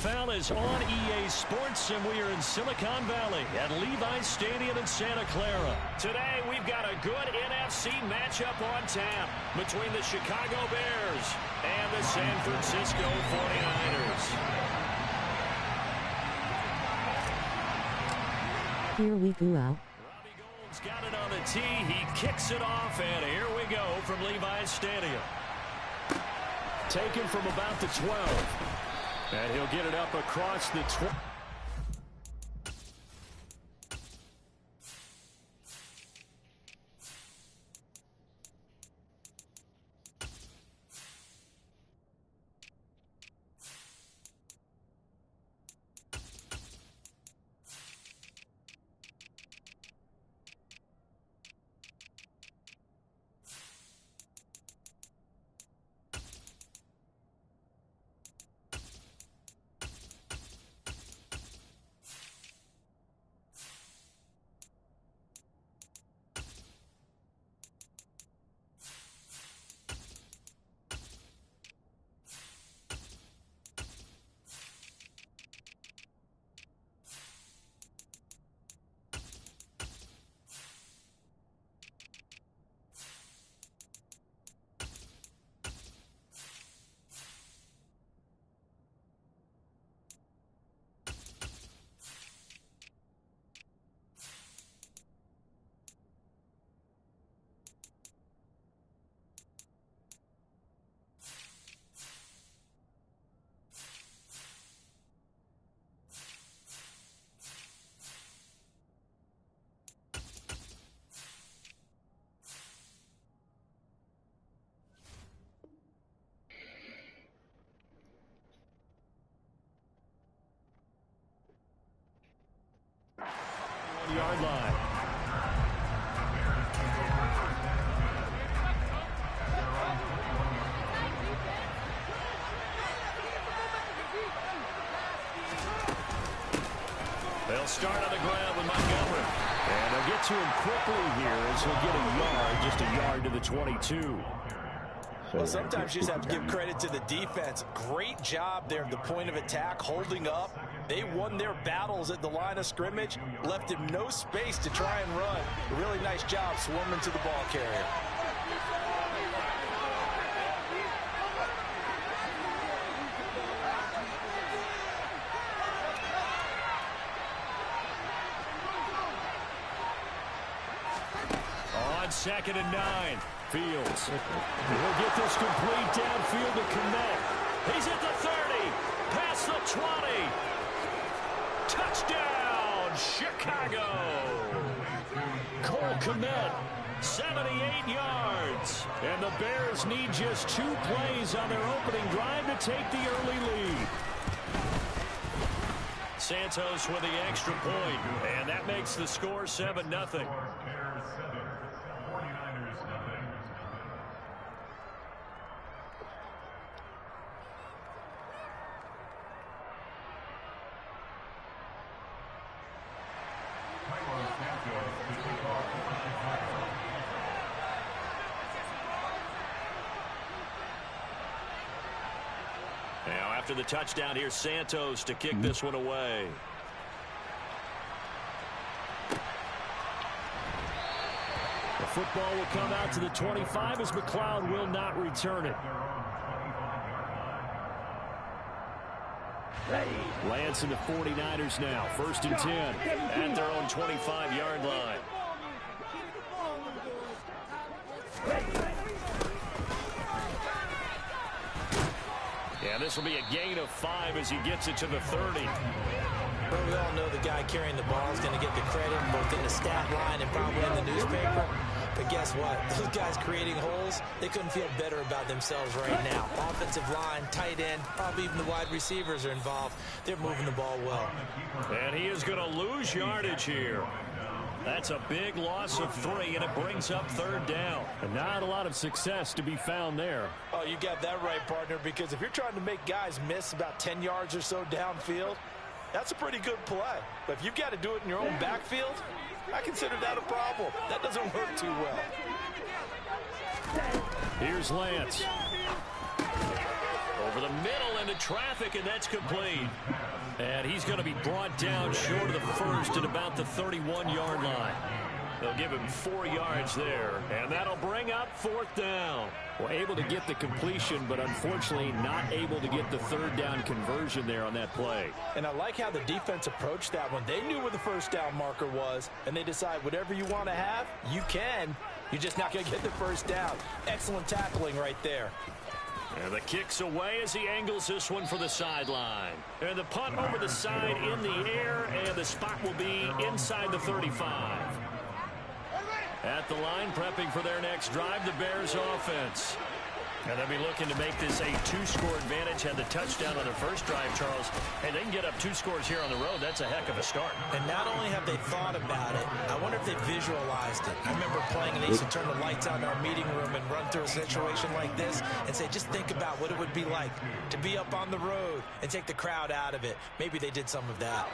NFL is on EA Sports, and we are in Silicon Valley at Levi's Stadium in Santa Clara. Today, we've got a good NFC matchup on tap between the Chicago Bears and the San Francisco 49ers. Here we go out. Robbie Gould's got it on the tee. He kicks it off, and here we go from Levi's Stadium. Taken from about the 12. And he'll get it up across the 20. Yard line. They'll start on the ground with Montgomery. And they'll get to him quickly here as he'll get a yard, just a yard to the 22. Well, sometimes you just have to give credit to the defense. Great job there at the point of attack, holding up. They won their battles at the line of scrimmage, left him no space to try and run. A really nice job swarming to the ball carrier. On 2nd and 9. Fields. He'll get this complete downfield to Kmet. He's at the 30. Past the 20. Touchdown, Chicago. Cole Kmet, 78 yards. And the Bears need just 2 plays on their opening drive to take the early lead. Santos with the extra point, and that makes the score 7-0. Now, after the touchdown, here's Santos to kick this one away. The football will come out to the 25 as McLeod will not return it. Lance and the 49ers now. 1st and 10 at their own 25-yard line. Yeah, this will be a gain of 5 as he gets it to the 30. Well, we all know the guy carrying the ball is going to get the credit both in the stat line and probably in the newspaper. But guess what? Those guys creating holes, they couldn't feel better about themselves right now. Offensive line, tight end, probably even the wide receivers are involved. They're moving the ball well. And he is going to lose yardage here. That's a big loss of 3, and it brings up 3rd down. And not a lot of success to be found there. Oh, you got that right, partner, because if you're trying to make guys miss about 10 yards or so downfield, that's a pretty good play. But if you've got to do it in your own backfield, I consider that a problem. That doesn't work too well. Here's Lance. over the middle into traffic, and that's complete. And he's going to be brought down short of the first at about the 31-yard line. They'll give him 4 yards there, and that'll bring up 4th down. Well, able to get the completion, but unfortunately not able to get the 3rd down conversion there on that play. And I like how the defense approached that one. They knew where the 1st down marker was, and they decide whatever you want to have, you can. You're just not going to get the 1st down. Excellent tackling right there. And the kick's away as he angles this one for the sideline. And the punt over the side in the air, and the spot will be inside the 35. At the line, prepping for their next drive, the Bears offense. And they'll be looking to make this a 2-score advantage. Had the touchdown on their first drive, Charles. And they can get up 2 scores here on the road. That's a heck of a start. And not only have they thought about it, I wonder if they visualized it. I remember playing, and they used to turn the lights on in our meeting room and run through a situation like this and say, just think about what it would be like to be up on the road and take the crowd out of it. Maybe they did some of that.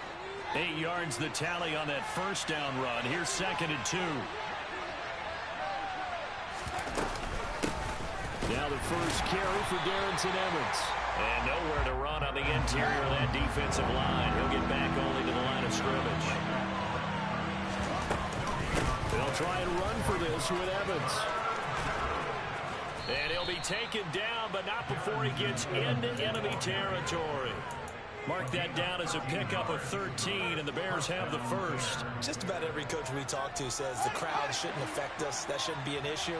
8 yards the tally on that first down run. Here's 2nd and 2. Now the first carry for Darrynton Evans. And nowhere to run on the interior of that defensive line. He'll get back only to the line of scrimmage. They'll try and run for this with Evans. And he'll be taken down, but not before he gets into enemy territory. Mark that down as a pickup of 13, and the Bears have the first. Just about every coach we talk to says the crowd shouldn't affect us. That shouldn't be an issue.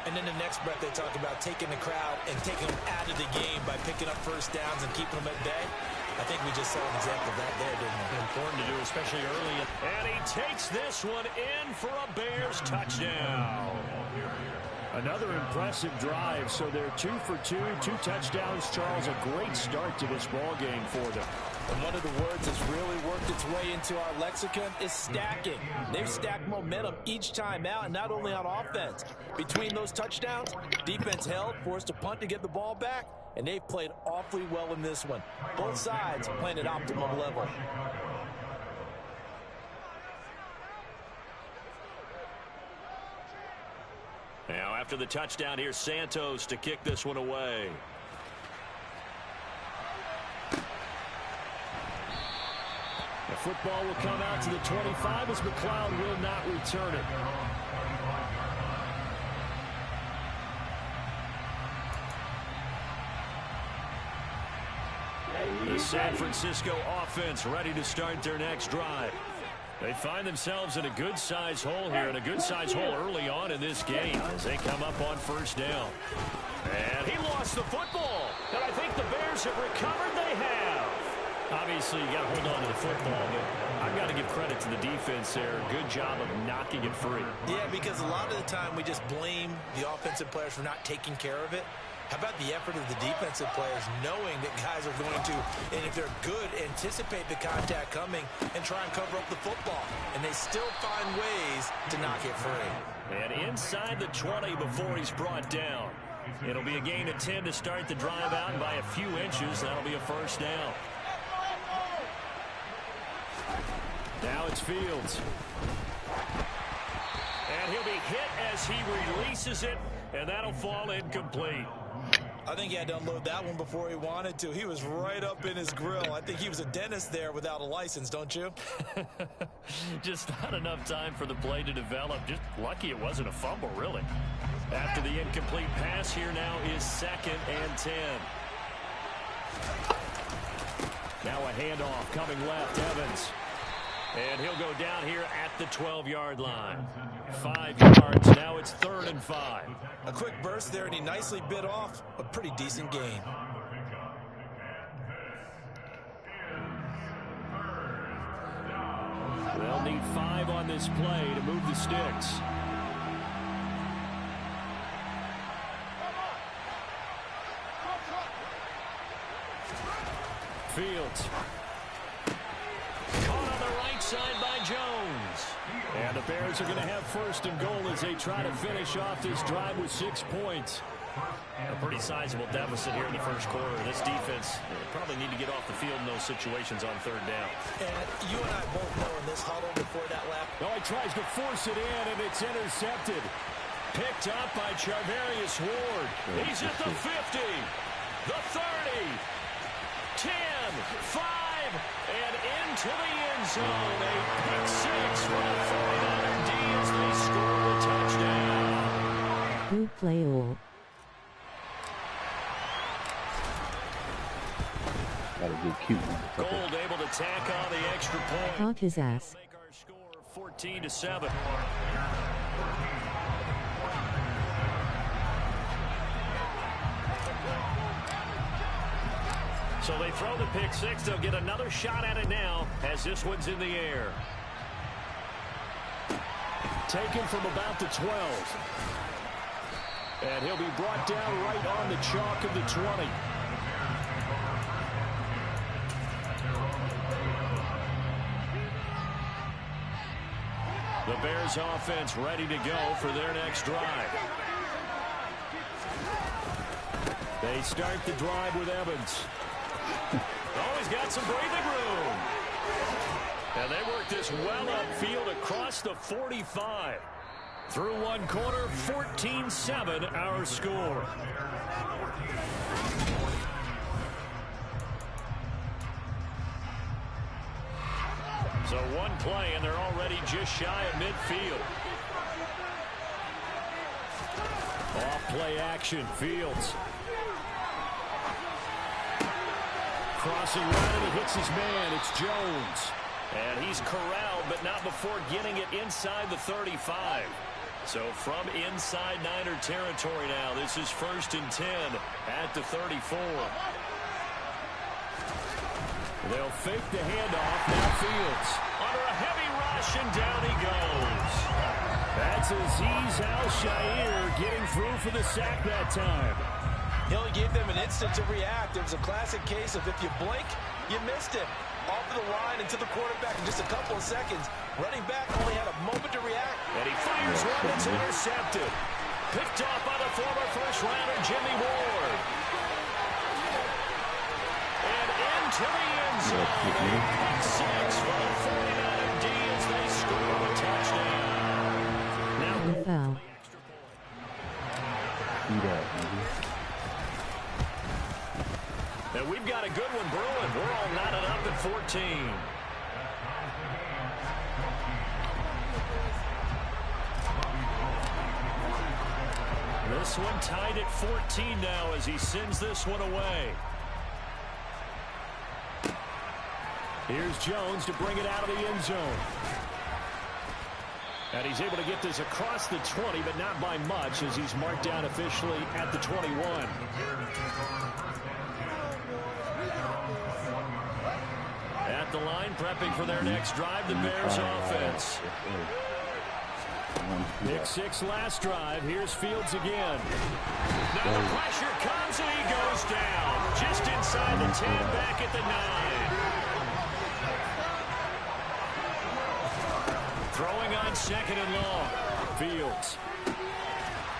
And then the next breath they talk about taking the crowd and taking them out of the game by picking up 1st downs and keeping them at bay. I think we just saw an example of that there, didn't we? Important to do, especially early. And he takes this one in for a Bears touchdown. Another impressive drive, so they're 2 for 2, 2 touchdowns. Charles, a great start to this ball game for them. And one of the words that's really worked its way into our lexicon is stacking. They've stacked momentum each time out, and not only on offense. Between those touchdowns, defense held, forced a punt to get the ball back, and they've played awfully well in this one. Both sides playing at optimum level. Now after the touchdown, here's Santos to kick this one away. The football will come out to the 25 as McLeod will not return it. The San Francisco offense ready to start their next drive. They find themselves in a good-sized hole here, and a good-sized hole early on in this game as they come up on 1st down. And he lost the football. And I think the Bears have recovered. They have. Obviously, you got to hold on to the football, but I've got to give credit to the defense there. Good job of knocking it free. Yeah, because a lot of the time we just blame the offensive players for not taking care of it. How about the effort of the defensive players knowing that guys are going to, and if they're good, anticipate the contact coming and try and cover up the football. And they still find ways to knock it free. And inside the 20 before he's brought down. It'll be a gain of 10 to start the drive out, and by a few inches, that'll be a 1st down. Now it's Fields. And he'll be hit as he releases it, and that'll fall incomplete. I think he had to unload that one before he wanted to. He was right up in his grill. I think he was a dentist there without a license, don't you? Just not enough time for the play to develop. Just lucky it wasn't a fumble, really. After the incomplete pass, here now is 2nd and 10. Now a handoff coming left, Evans. And he'll go down here at the 12-yard line. 5 yards. Now it's 3rd and 5. A quick burst there, and he nicely bit off a pretty decent gain. They'll need 5 on this play to move the sticks. Fields. Caught on the right side by Jones. And the Bears are going to have 1st and goal as they try to finish off this drive with 6 points. A pretty sizable deficit here in the first quarter. This defense probably need to get off the field in those situations on 3rd down. And you and I both know in this huddle before that lap. Oh, he tries to force it in, and it's intercepted. Picked up by Charvarius Ward. He's at the 50. the 30, 10, 5, and into the end zone. A pick six for the 49er D as they score the touchdown. Good play all. Gotta get cute. Gold able to tack on the extra point. Caught his ass. Make our score 14-7. So they throw the pick six. They'll get another shot at it now as this one's in the air. Taken from about the 12. And he'll be brought down right on the chalk of the 20. The Bears offense ready to go for their next drive. They start the drive with Evans. Oh, he's got some breathing room. And they work this well upfield across the 45. Through one quarter, 14-7 our score. So one play, and they're already just shy of midfield. Off-play action, Fields. Crossing right, and he hits his man. It's Jones. And he's corralled, but not before getting it inside the 35. So from inside Niner territory now, this is 1st and 10 at the 34. They'll fake the handoff. Now Fields under a heavy rush, and down he goes. That's Azeez Al-Shaair getting through for the sack that time. He only gave them an instant to react. It was a classic case of if you blink, you missed him. Off of the line and to the quarterback in just a couple of seconds. Running back only had a moment to react. And he fires one that's intercepted. Picked off by the former first-rounder Jimmy Ward. And into the end zone. Pick six for the 49er D as they score a touchdown. Now, Foul. and we've got a good one brewing. We're all knotted up at 14. This one tied at 14 now as he sends this one away. Here's Jones to bring it out of the end zone. And he's able to get this across the 20, but not by much as he's marked down officially at the 21. At the line, prepping for their next drive, the Bears offense. Pick six last drive. Here's Fields again. Now the pressure comes and he goes down. Just inside the 10, back at the 9. Throwing on 2nd and long. Fields.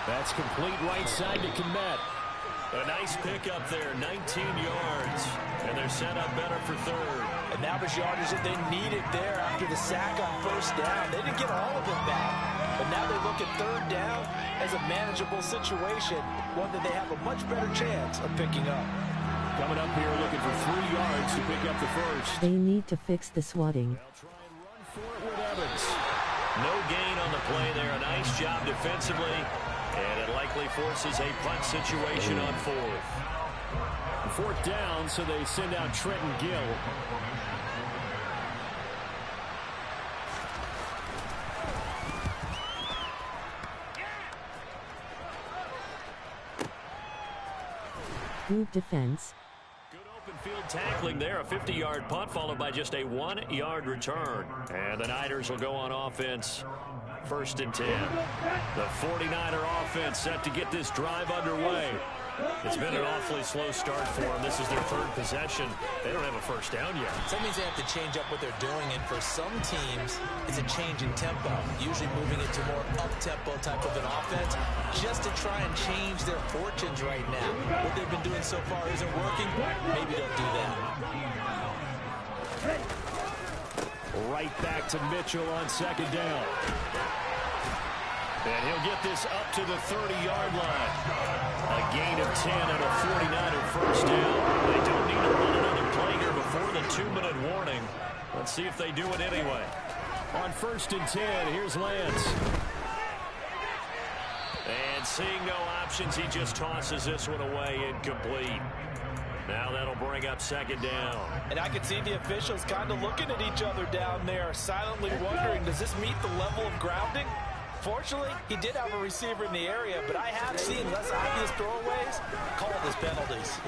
That's complete right side to Kmet. A nice pickup there, 19 yards. And they're set up better for 3rd. And now the yardage that they needed there after the sack on 1st down. They didn't get all of it back. But now they look at 3rd down as a manageable situation, one that they have a much better chance of picking up. Coming up here looking for 3 yards to pick up the first. They need to fix the swatting. They'll try and run for it with Evans. No gain on the play there. A nice job defensively. And it likely forces a punt situation on 4th. 4th down, so they send out Trenton Gill. Good defense. Good open field tackling there. A 50-yard punt followed by just a 1-yard return. And the Niners will go on offense. 1st and 10. The 49er offense set to get this drive underway. It's been an awfully slow start for them. This is their 3rd possession. They don't have a first down yet. So that means they have to change up what they're doing, and for some teams, it's a change in tempo, usually moving it to more up-tempo type of an offense, just to try and change their fortunes right now. What they've been doing so far isn't working. Maybe they'll do that. Right back to Mitchell on 2nd down. And he'll get this up to the 30-yard line. A gain of 10 and a 49er first down. They don't need to run another play here before the 2-minute warning. Let's see if they do it anyway. On 1st and 10, here's Lance. And seeing no options, he just tosses this one away, incomplete. Now that'll bring up 2nd down. And I can see the officials kind of looking at each other down there, silently wondering, does this meet the level of grounding? Fortunately, he did have a receiver in the area, but I have seen less obvious throwaways called as penalties.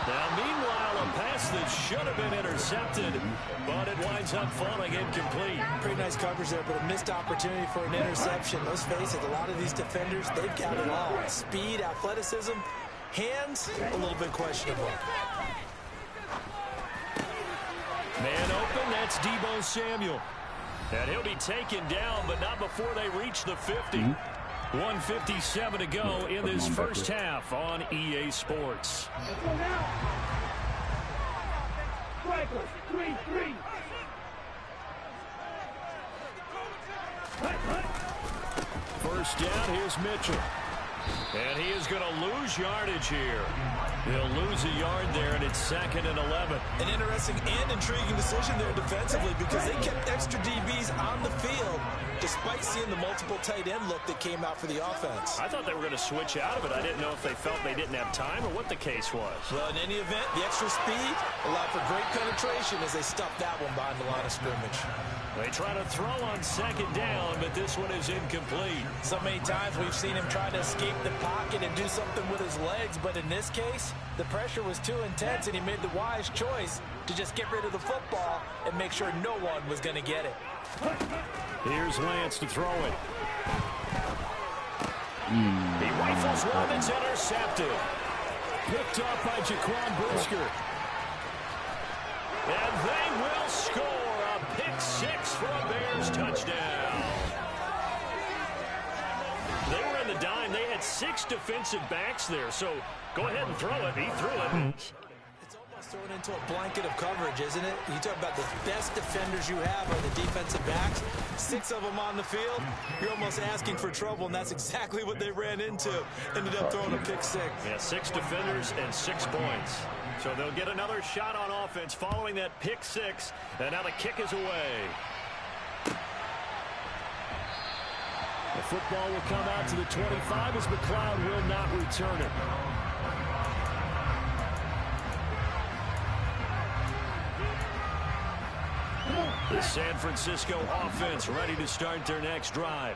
Now, meanwhile, a pass that should have been intercepted, but it winds up falling incomplete. Pretty nice coverage there, but a missed opportunity for an interception. Let's face it, a lot of these defenders, they've got it all. Speed, athleticism, hands, a little bit questionable. Man open, that's Deebo Samuel. And he'll be taken down, but not before they reach the 50. 1:57 to go in this first half on EA Sports. First down, here's Mitchell. And he is going to lose yardage here. He'll lose a yard there, and it's 2nd and 11. An interesting and intriguing decision there defensively because they kept extra DBs on the field despite seeing the multiple tight end look that came out for the offense. I thought they were going to switch out of it. I didn't know if they felt they didn't have time or what the case was. Well, in any event, the extra speed allowed for great penetration as they stuffed that one behind the line of scrimmage. They try to throw on 2nd down, but this one is incomplete. So many times we've seen him try to escape the pocket and do something with his legs, but in this case, the pressure was too intense and he made the wise choice to just get rid of the football and make sure no one was going to get it. Here's Lance to throw it. He rifles one that's intercepted. Picked up by Jaquan Brisker. And they will score a pick 6 for a Bears touchdown. They were in the dime. They had 6 defensive backs there, so go ahead and throw it. He threw it. It's almost thrown into a blanket of coverage, isn't it? You talk about the best defenders you have are the defensive backs. 6 of them on the field. You're almost asking for trouble, and that's exactly what they ran into. Ended up throwing a pick 6. Yeah, 6 defenders and 6 points. So they'll get another shot on offense following that pick 6. And now the kick is away. The football will come out to the 25 as McLeod will not return it. The San Francisco offense ready to start their next drive.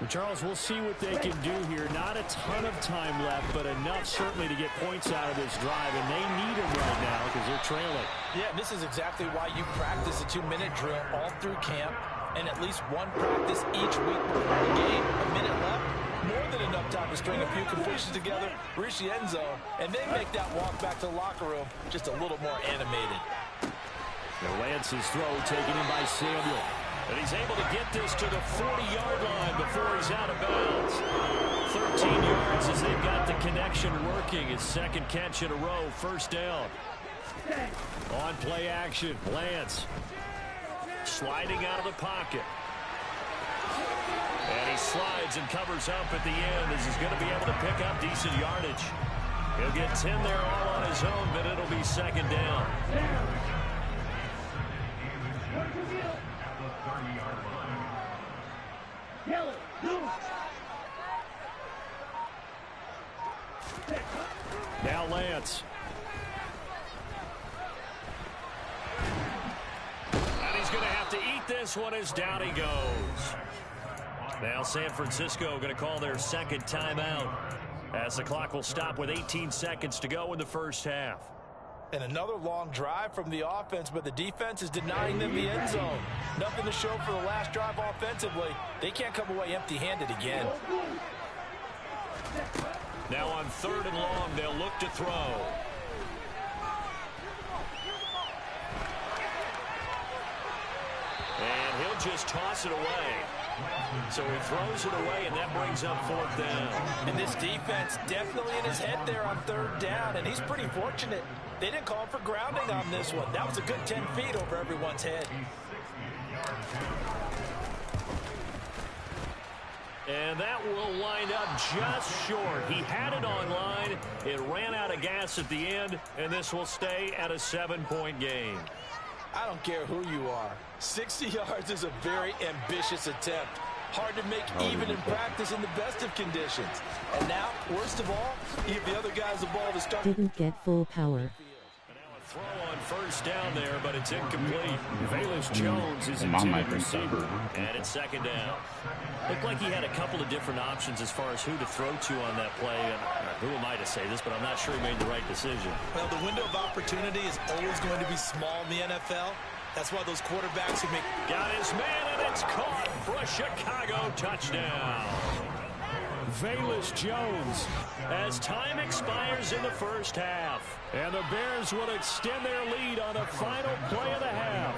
Charles, we'll see what they can do here. Not a ton of time left, but enough certainly to get points out of this drive, and they need them right now because they're trailing. Yeah, this is exactly why you practice a 2-minute drill all through camp and at least one practice each week before the game. A minute left, more than enough time to string a few completions together, reach the end zone, and then make that walk back to the locker room just a little more animated. Lance's throw taken in by Samuel. And he's able to get this to the 40-yard line before he's out of bounds. 13 yards as they've got the connection working. His 2nd catch in a row, first down. On play action, Lance sliding out of the pocket. And he slides and covers up at the end as he's going to be able to pick up decent yardage. He'll get 10 there all on his own, but it'll be 2nd down. Now Lance. And he's going to have to eat this one as down he goes. Now San Francisco going to call their 2nd timeout as the clock will stop with 18 seconds to go in the first half. And another long drive from the offense, but the defense is denying them the end zone. Nothing to show for the last drive offensively. They can't come away empty-handed again. Now on 3rd and long, they'll look to throw. And he'll just toss it away. So he throws it away, and that brings up 4th down. And this defense definitely in his head there on 3rd down, and he's pretty fortunate. They didn't call for grounding on this one. That was a good 10 feet over everyone's head. And that will wind up just short. He had it online. It ran out of gas at the end, and this will stay at a 7-point game. I don't care who you are. 60 yards is a very ambitious attempt. Hard to make even in practice in the best of conditions. And now, worst of all, you give the other guys the ball to start. Didn't get full power. Throw on first down there, but it's incomplete. Velus Jones is intended receiver, and it's second down. Looked like he had a couple of different options as far as who to throw to on that play. And who am I to say this, but I'm not sure he made the right decision. Well, the window of opportunity is always going to be small in the NFL. That's why those quarterbacks who make... Got his man, and it's caught for a Chicago touchdown. Velus Jones as time expires in the first half. And the Bears will extend their lead on the final play of the half.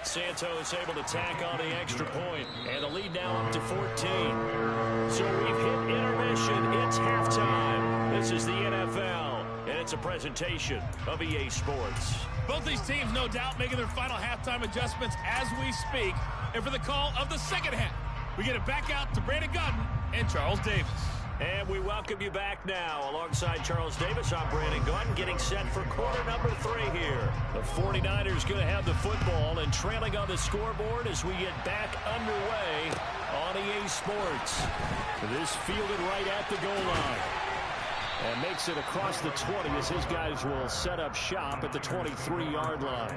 Santos able to tack on the extra point, and the lead now up to 14. So we've hit intermission. It's halftime. This is the NFL, and it's a presentation of EA Sports. Both these teams, no doubt, making their final halftime adjustments as we speak. And for the call of the second half, we get it back out to Brandon Gaudin and Charles Davis. And we welcome you back now. Alongside Charles Davis, I'm Brandon Gaudin, getting set for quarter number 3 here. The 49ers going to have the football and trailing on the scoreboard as we get back underway on EA Sports. This fielded right at the goal line. And makes it across the 20 as his guys will set up shop at the 23-yard line.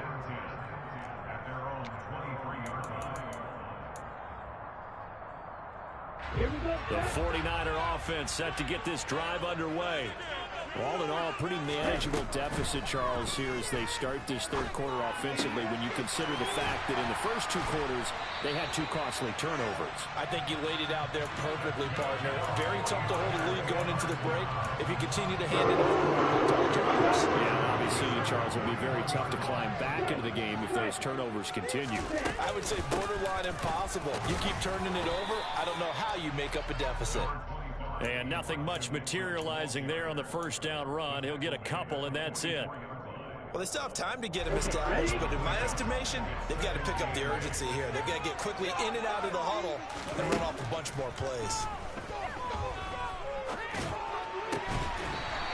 The 49er offense set to get this drive underway. All in all, pretty manageable deficit, Charles, here as they start this third quarter offensively when you consider the fact that in the first 2 quarters, they had 2 costly turnovers. I think you laid it out there perfectly, partner. Very tough to hold a lead going into the break if you continue to hand it over. Yeah, obviously, Charles, it will be very tough to climb back into the game if those turnovers continue. I would say borderline impossible. You keep turning it over, I don't know how you make up a deficit. And nothing much materializing there on the first down run. He'll get a couple, and that's it. Well, they still have time to get him established, but in my estimation, they've got to pick up the urgency here. They've got to get quickly in and out of the huddle and run off a bunch more plays.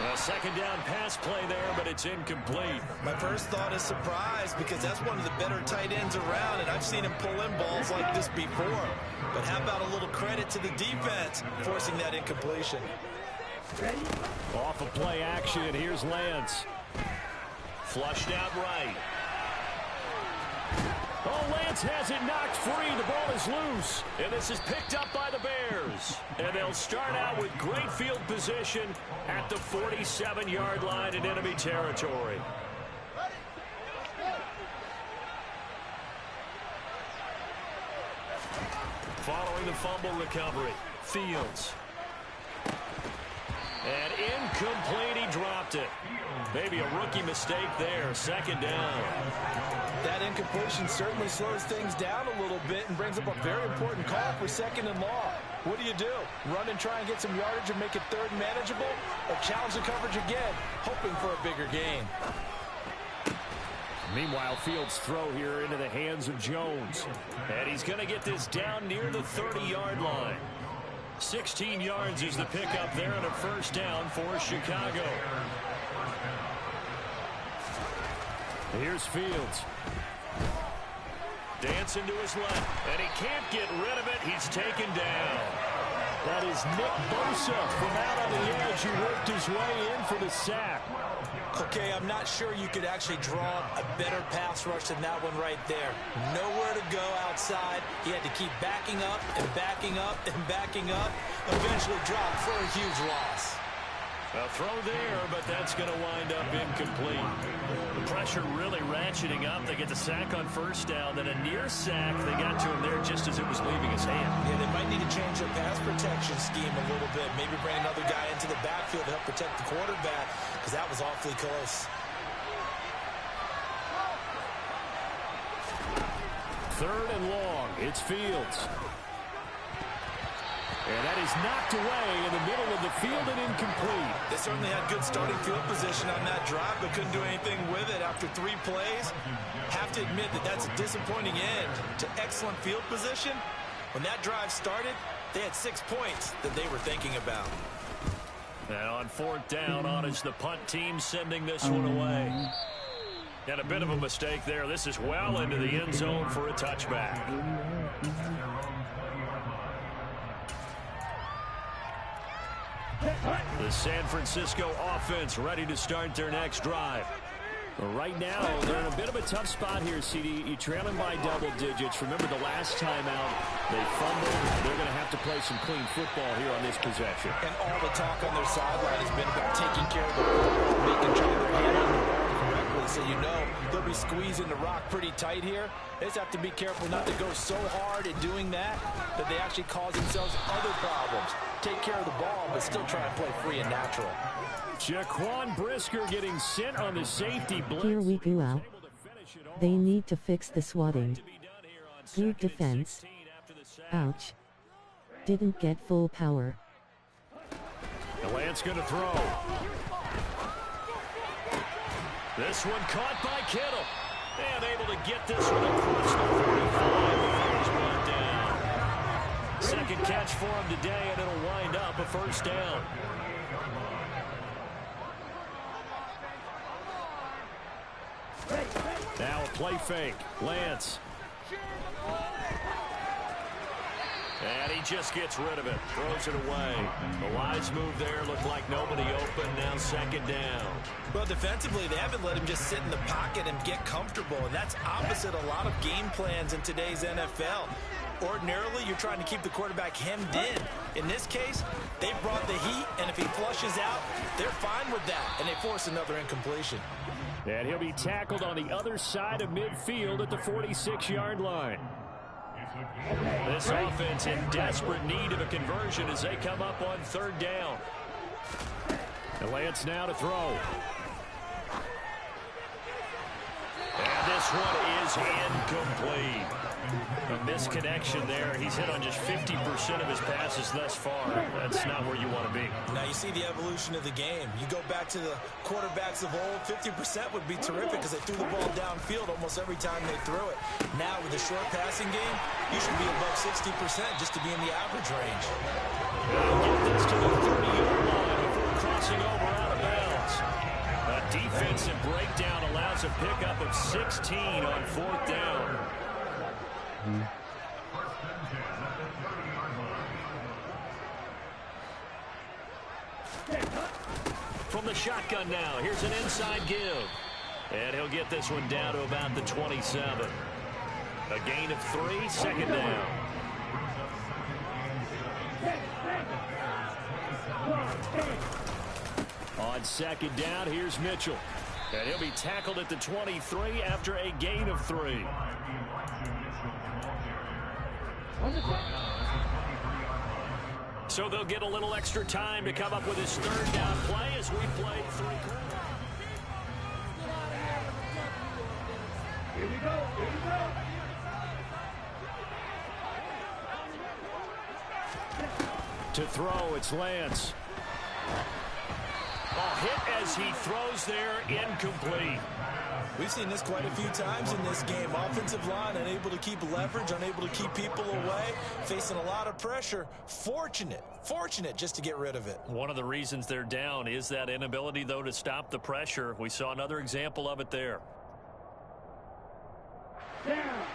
A second down pass play there, but it's incomplete. My first thought is surprise because that's one of the better tight ends around, and I've seen him pull in balls like this before. But how about a little credit to the defense forcing that incompletion? Off of play action, and here's Lance. Flushed out right. Oh, Lance has it knocked free. The ball is loose. And this is picked up by the Bears. And they'll start out with great field position at the 47-yard line in enemy territory. Following the fumble recovery, Fields. And incomplete, he dropped it. Maybe a rookie mistake there, second down. That incompletion certainly slows things down a little bit and brings up a very important call for second and long. What do? Run and try and get some yardage and make it third manageable? Or challenge the coverage again, hoping for a bigger gain? Meanwhile, Fields' throw here into the hands of Jones. And he's going to get this down near the 30-yard line. 16 yards is the pickup there and a first down for Chicago. Here's Fields. Dancing to his left, and he can't get rid of it. He's taken down. That is Nick Bosa from out on the edge who worked his way in for the sack. Okay, I'm not sure you could actually draw a better pass rush than that one right there. Nowhere to go outside. He had to keep backing up and backing up and backing up. Eventually dropped for a huge loss. A throw there, but that's going to wind up incomplete. The pressure really ratcheting up. They get the sack on first down, then a near sack. They got to him there just as it was leaving his hand. Yeah, they might need to change their pass protection scheme a little bit. Maybe bring another guy into the backfield to help protect the quarterback, because that was awfully close. Third and long. It's Fields. And that is knocked away in the middle of the field and incomplete. They certainly had good starting field position on that drive, but couldn't do anything with it after 3 plays. Have to admit that that's a disappointing end to excellent field position. When that drive started, they had 6 points that they were thinking about. And on 4th down, on is the punt team sending this one away. And a bit of a mistake there. This is well into the end zone for a touchback. The San Francisco offense ready to start their next drive. Well, right now, they're in a bit of a tough spot here, CD. You trail them by double digits. Remember the last time out, they fumbled. They're going to have to play some clean football here on this possession. And all the talk on their sideline has been about taking care of the football, making sure they're handling the ball correctly. So you know they'll be squeezing the rock pretty tight here. They just have to be careful not to go so hard at doing that they actually cause themselves other problems. Take care of the ball, but still try and play free and natural. Jaquan Brisker getting sent on the safety blitz. Here we go out. They need to fix the swatting. Good defense. Ouch. Didn't get full power. The Lance going to throw. This one caught by Kittle. And able to get this one across the 45. First one down. Second catch for him today, and it'll wind up a first down. Now a play fake. Lance. And he just gets rid of it. Throws it away. The wise move there. Looked like nobody open. Now second down. Well, defensively, they haven't let him just sit in the pocket and get comfortable. And that's opposite a lot of game plans in today's NFL. Ordinarily, you're trying to keep the quarterback hemmed in. In this case, they brought the heat, and if he flushes out, they're fine with that. And they force another incompletion. And he'll be tackled on the other side of midfield at the 46-yard line. This offense in desperate need of a conversion as they come up on third down. And Lance now to throw. And this one is incomplete. A misconnection there. He's hit on just 50% of his passes thus far. That's not where you want to be. Now you see the evolution of the game. You go back to the quarterbacks of old, 50% would be terrific because they threw the ball downfield almost every time they threw it. Now with the short passing game, you should be above 60% just to be in the average range. Get this to the 30-yard line before crossing over out of bounds. A defensive breakdown allows a pickup of 16 on fourth down. From the shotgun now, here's an inside give. And he'll get this one down to about the 27. A gain of 3, second down. On second down, here's Mitchell. And he'll be tackled at the 23 after a gain of 3. So they'll get a little extra time to come up with his third down play as we play 3 quarters. Here we go. Here we go. To throw, it's Lance. A hit as he throws there, incomplete. We've seen this quite a few times in this game. Offensive line unable to keep leverage, unable to keep people away, facing a lot of pressure. Fortunate just to get rid of it. One of the reasons they're down is that inability, though, to stop the pressure. We saw another example of it there. Down.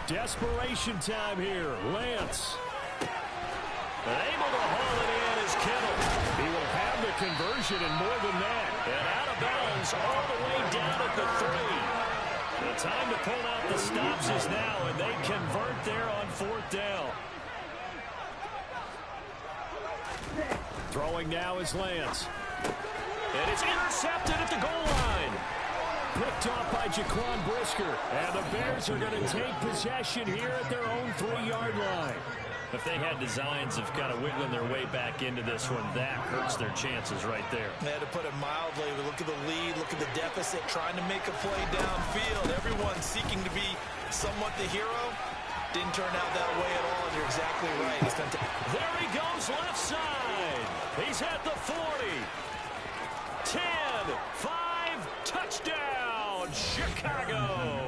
Desperation time here. Lance. Able to haul it in is Kittle. He will have the conversion and more than that. And out of bounds all the way down at the 3. The time to pull out the stops is now, and they convert there on fourth down. Throwing now is Lance. And it's intercepted at the goal line. Picked off by Jaquan Brisker. And the Bears are going to take possession here at their own 3-yard line. If they had designs of kind of wiggling their way back into this one, that hurts their chances right there. They had to put it mildly. Look at the lead, look at the deficit, trying to make a play downfield. Everyone seeking to be somewhat the hero. Didn't turn out that way at all, and you're exactly right. There he goes left side. He's at the 40. 10, 5, touchdown, Chicago.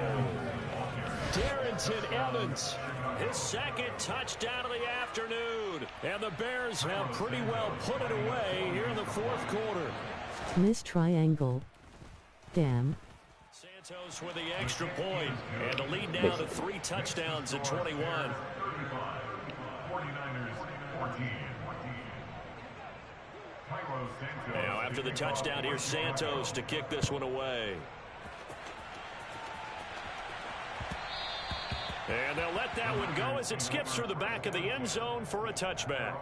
Darrynton Evans, his second touchdown of the afternoon. And the Bears have pretty well put it away here in the fourth quarter. Miss triangle. Damn. Santos with the extra point, and the lead now to 3 touchdowns at 21. Now after the touchdown, here's Santos to kick this one away. And they'll let that one go as it skips through the back of the end zone for a touchback.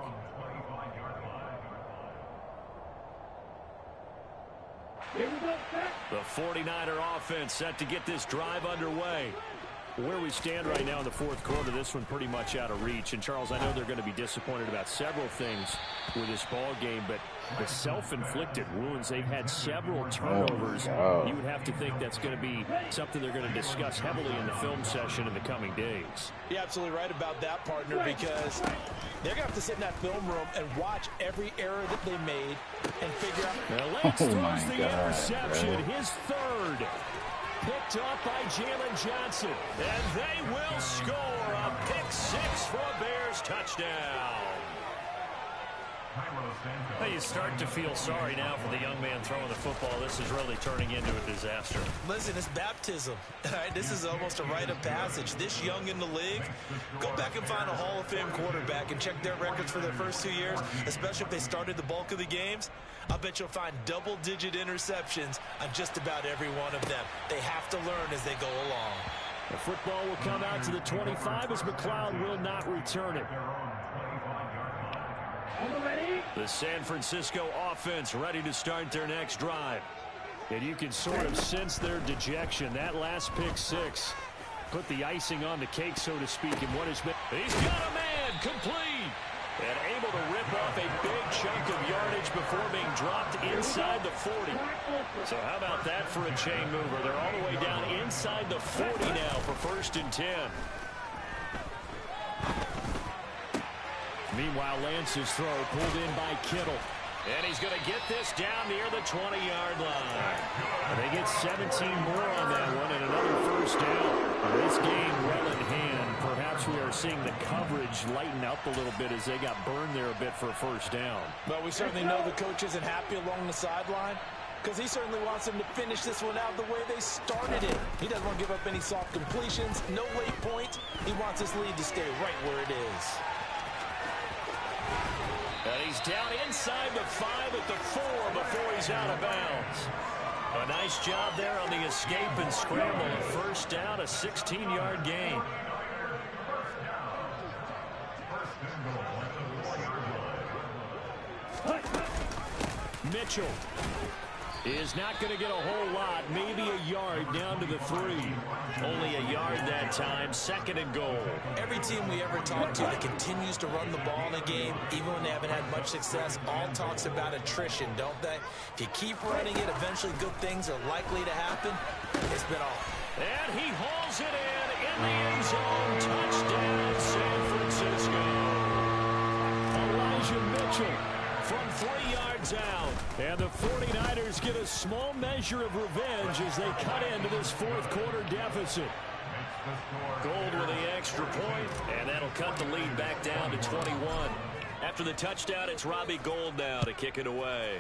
The 49er offense set to get this drive underway. Where we stand right now in the fourth quarter, this one pretty much out of reach. And, Charles, I know they're going to be disappointed about several things with this ball game, but the self-inflicted wounds, they've had several turnovers. You would have to think that's going to be something they're going to discuss heavily in the film session in the coming days. You're absolutely right about that, partner, because they're going to have to sit in that film room and watch every error that they made and figure out. Now, Lance throws the interception, his third. Picked up by Jalen Johnson. And they will score a pick 6 for a Bears touchdown. Well, you start to feel sorry now for the young man throwing the football. This is really turning into a disaster. Listen, it's baptism. All right, this is almost a rite of passage. This young in the league, go back and find a Hall of Fame quarterback and check their records for their first 2 years, especially if they started the bulk of the games. I bet you'll find double-digit interceptions on just about every one of them. They have to learn as they go along. The football will come out to the 25 as McLeod will not return it. The San Francisco offense ready to start their next drive. And you can sort of sense their dejection. That last pick 6 put the icing on the cake, so to speak, in what has been. He's got a man complete. And able to rip off a big chunk of yardage before being dropped inside the 40. So how about that for a chain mover? They're all the way down inside the 40 now for 1st and 10. Meanwhile, Lance's throw pulled in by Kittle. And he's going to get this down near the 20-yard line. And they get 17 more on that one and another 1st down. This game well in hand. Perhaps we are seeing the coverage lighten up a little bit as they got burned there a bit for a 1st down. But we certainly know the coach isn't happy along the sideline because he certainly wants them to finish this one out the way they started it. He doesn't want to give up any soft completions, no late points. He wants his lead to stay right where it is. And he's down inside the 5 at the 4 before he's out of bounds. A nice job there on the escape and scramble. A 1st down, a 16-yard gain. Mitchell is not going to get a whole lot, maybe a yard down to the 3. Only a yard that time, 2nd and goal. Every team we ever talk to that continues to run the ball in a game, even when they haven't had much success, all talks about attrition, don't they? If you keep running it, eventually good things are likely to happen. It's been all. And he hauls it in the end zone. Touchdown, San Francisco. Elijah Mitchell from 3 yards out. And the 49ers get a small measure of revenge as they cut into this 4th quarter deficit. Gold with the extra point, and that'll cut the lead back down to 21. After the touchdown, it's Robbie Gould now to kick it away.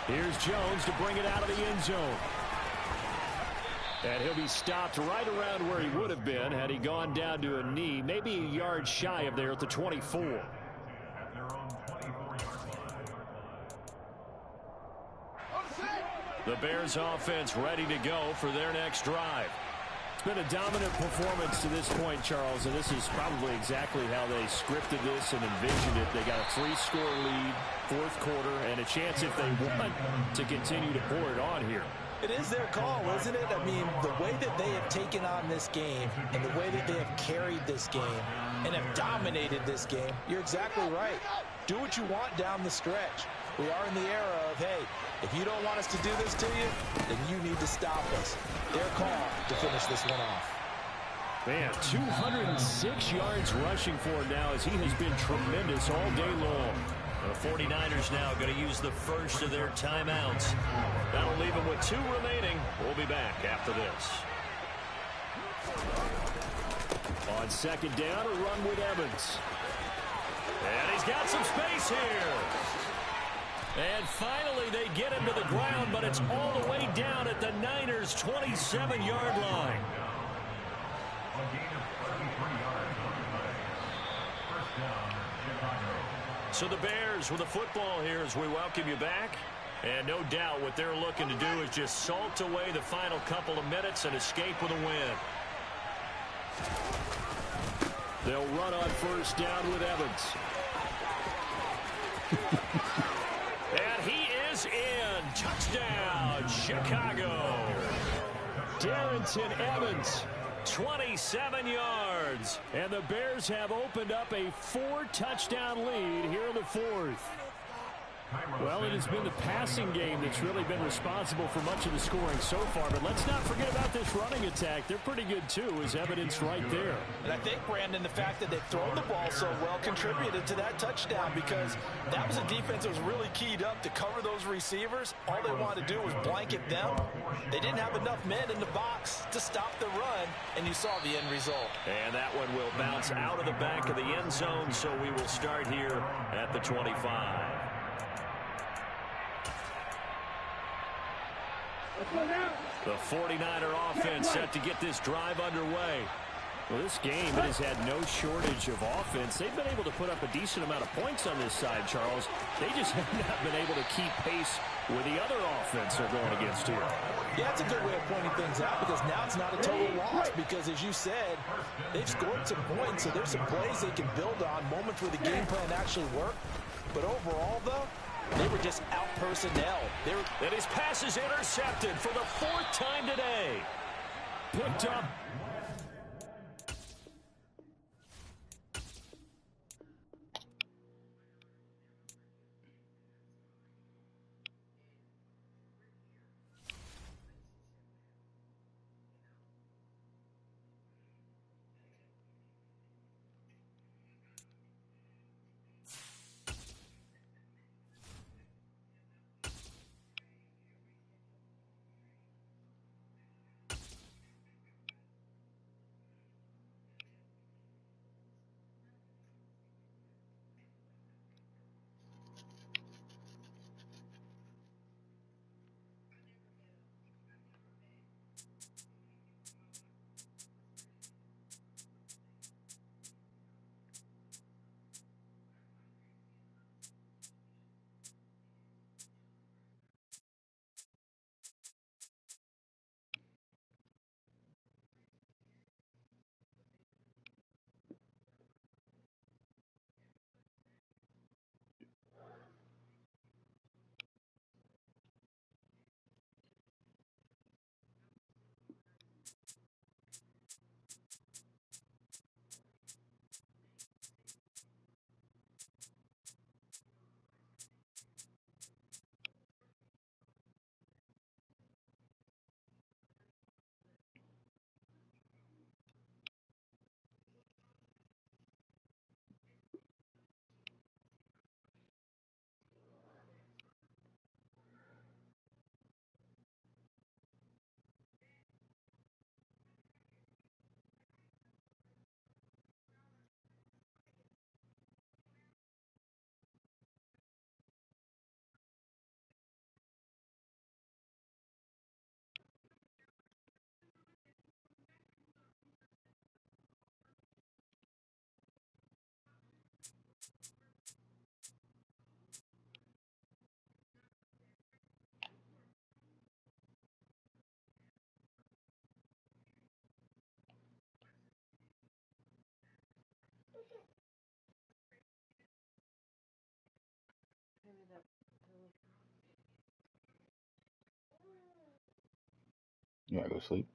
Here's Jones to bring it out of the end zone. And he'll be stopped right around where he would have been had he gone down to a knee, maybe a yard shy of there at the 24. The Bears offense ready to go for their next drive. It's been a dominant performance to this point, Charles, and this is probably exactly how they scripted this and envisioned it. They got a 3-score lead, 4th quarter, and a chance if they want to continue to pour it on here. It is their call, isn't it? I mean, the way that they have taken on this game and the way that they have carried this game and have dominated this game, you're exactly right. Do what you want down the stretch. We are in the era of, hey, if you don't want us to do this to you, then you need to stop us. Their call to finish this one off. Man, 206 yards rushing for him now as he has been tremendous all day long. The 49ers now going to use the first of their timeouts. That'll leave them with 2 remaining. We'll be back after this. On second down, a run with Evans. And he's got some space here. And finally they get him to the ground, but it's all the way down at the Niners' 27-yard line. So the Bears with the football here as we welcome you back. And no doubt what they're looking to do is just salt away the final couple of minutes and escape with a win. They'll run on first down with Evans. And he is in. Touchdown, Chicago. Darrynton Evans. 27 yards. And the Bears have opened up a 4-touchdown lead here in the fourth. Well, it has been the passing game that's really been responsible for much of the scoring so far. But let's not forget about this running attack. They're pretty good, too, as evidenced right there. And I think, Brandon, the fact that they've thrown the ball so well contributed to that touchdown because that was a defense that was really keyed up to cover those receivers. All they wanted to do was blanket them. They didn't have enough men in the box to stop the run, and you saw the end result. And that one will bounce out of the back of the end zone, so we will start here at the 25. The 49er offense set to get this drive underway. Well, this game has had no shortage of offense. They've been able to put up a decent amount of points on this side, Charles. They just have not been able to keep pace with the other offense they're going against here. Yeah, that's a good way of pointing things out because now it's not a total loss because, as you said, they've scored some points, so there's some plays they can build on, moments where the game plan actually worked. But overall, though, they were just out-personnel. And his pass is intercepted for the 4th time today. Picked up. You gotta go to sleep.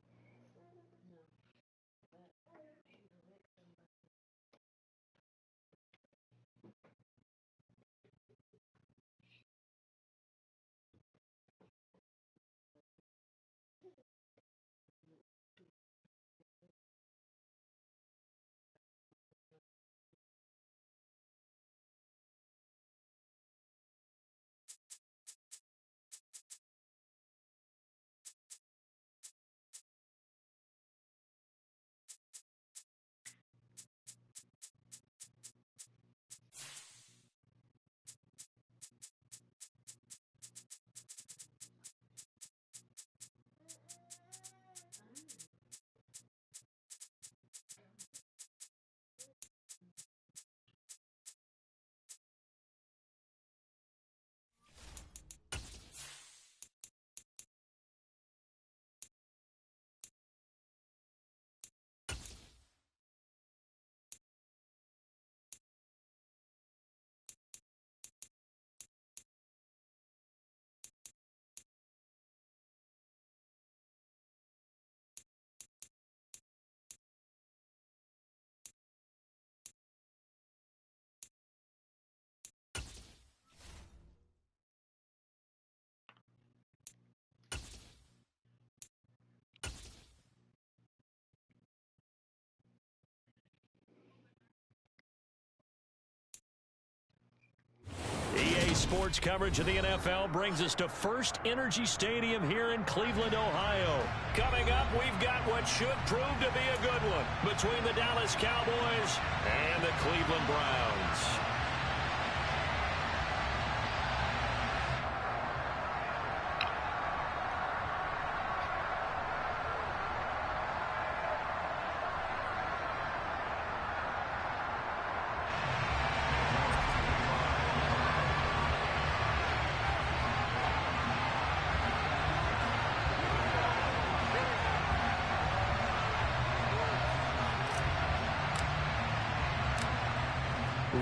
EA Sports coverage of the NFL brings us to First Energy Stadium here in Cleveland, Ohio. Coming up, we've got what should prove to be a good one between the Dallas Cowboys and the Cleveland Browns.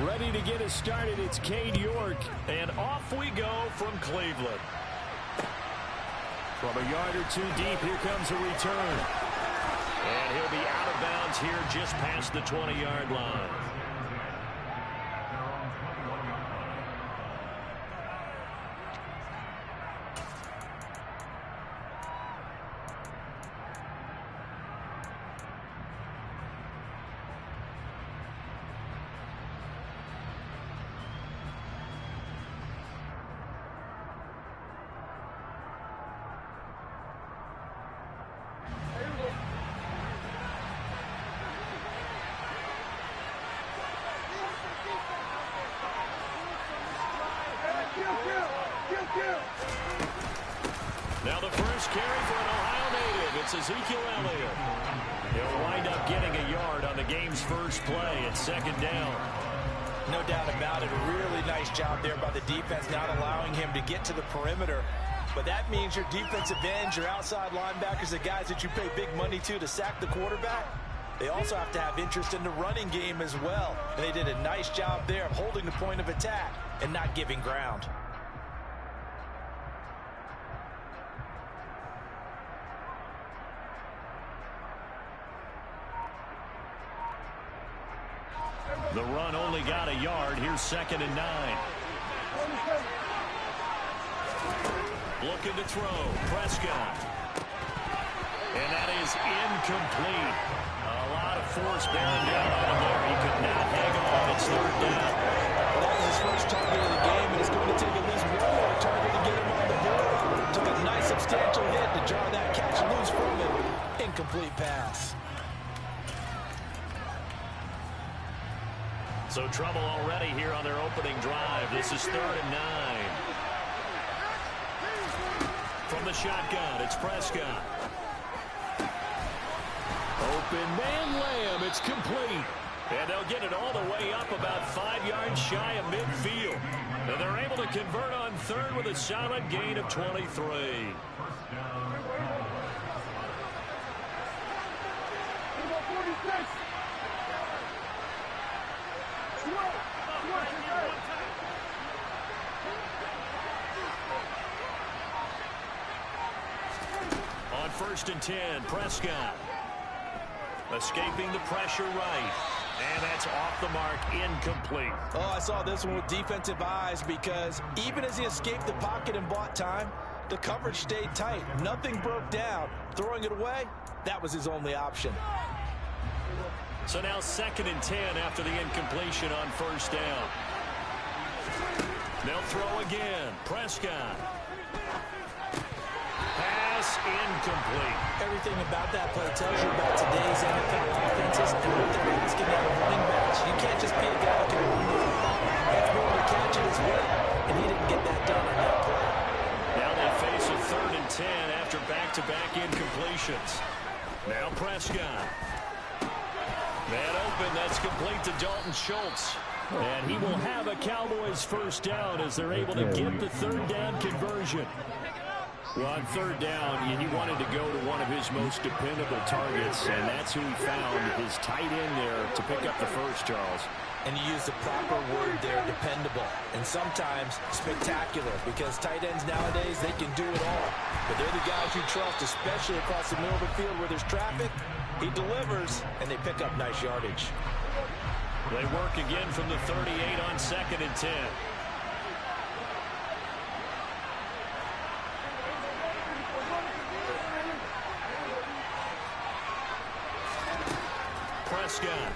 Ready to get us started, it's Cade York, and off we go from Cleveland. From a yard or two deep, here comes a return. And he'll be out of bounds here just past the 20-yard line. Now the first carry for an Ohio native. It's Ezekiel Elliott. He'll wind up getting a yard on the game's first play at second down. No doubt about it. A really nice job there by the defense, not allowing him to get to the perimeter. But that means your defensive ends, your outside linebackers, the guys that you pay big money to sack the quarterback, they also have to have interest in the running game as well. And they did a nice job there of holding the point of attack and not giving ground. The run only got a yard. Here's 2nd and 9. Looking to throw. Prescott. And that is incomplete. A lot of force bearing down on him there. He could not hang on. It's 3rd down. Well, that was his first target of the game, and it's going to take at least one more target to get him on the board. Took a nice substantial hit to draw that catch loose from him. Incomplete pass. So trouble already here on their opening drive. This is 3rd and 9. From the shotgun, it's Prescott. Open man Lamb, it's complete. And they'll get it all the way up about 5 yards shy of midfield. And they're able to convert on 3rd with a solid gain of 23. On 1st and 10, Prescott. Escaping the pressure right. And that's off the mark, incomplete. Oh, I saw this one with defensive eyes because even as he escaped the pocket and bought time, the coverage stayed tight. Nothing broke down. Throwing it away, that was his only option. So now 2nd and 10 after the incompletion on 1st down. They'll throw again. Prescott. Pass incomplete. Everything about that play tells you about today's NFL offenses and what they're asking out of running backs. You can't just be a guy who can run the football. You have to be able to catch it as well. And he didn't get that done on that play. Now they face a 3rd and 10 after back-to-back incompletions. Now Prescott. Man open, that's complete to Dalton Schultz. And he will have a Cowboys 1st down as they're able to get the 3rd down conversion. Well, on 3rd down, he wanted to go to one of his most dependable targets, and that's who he found, his tight end there, to pick up the first, Charles. And you use the proper word there, dependable. And sometimes spectacular, because tight ends nowadays, they can do it all. But they're the guys you trust, especially across the middle of the field where there's traffic. He delivers, and they pick up nice yardage. They work again from the 38 on 2nd and 10. Prescott.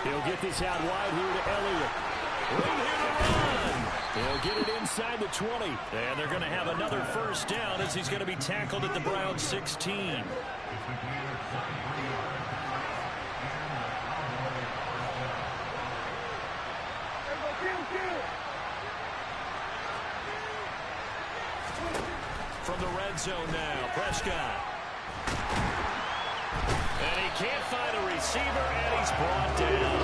He'll get this out wide here to Elliott. Right here to run. He'll get it inside the 20. And they're going to have another 1st down as he's going to be tackled at the Browns 16. From the red zone now, Prescott. And he can't find a receiver, and he's brought down.